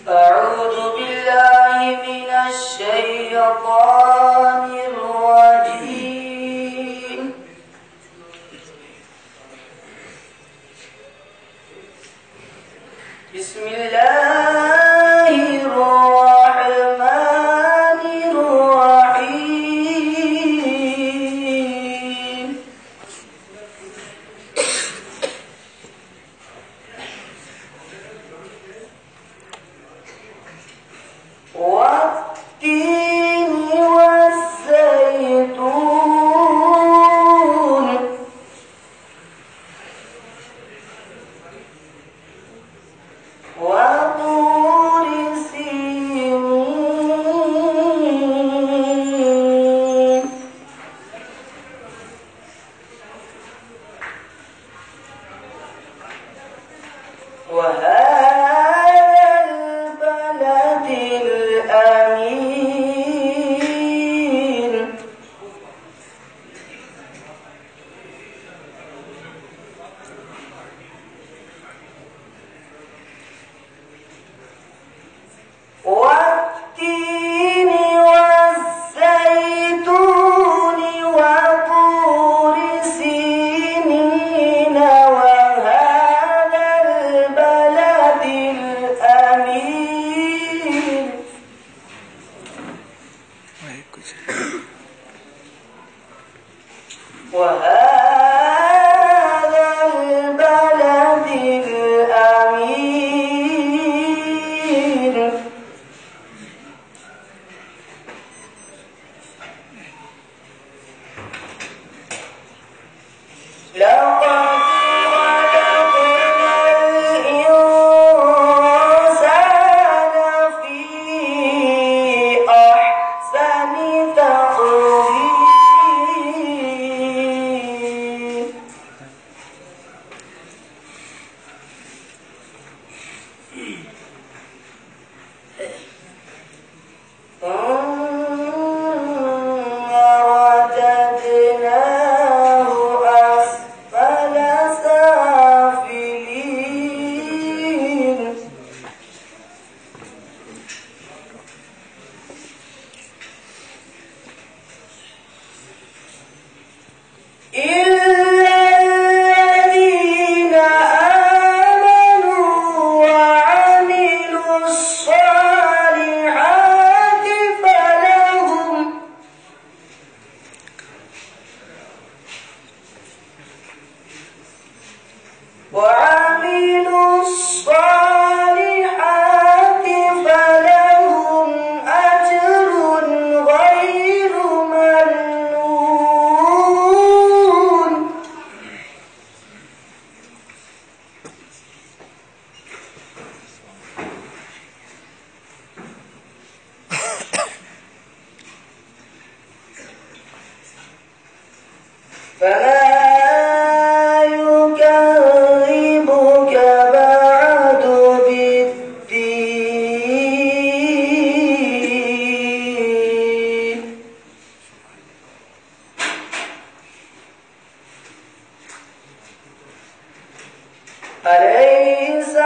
أعوذ بالله من الشيطان الرجيم. بسم الله الرحمن الرحيم. والتين والزيتون وطور سينين وهذا البلد الأمين. والتين والزيتون وطور سينين وهذا البلد الأمين. وهذا البلد الأمين. لقد خلقنا الإنسان في أحسن تقويم. ثم رددناه أسفل سافلين. إلا الذين آمنوا وعملوا الصالحات فلهم أجر غير ممنون. فما يكذبك بعد بالدين. أليس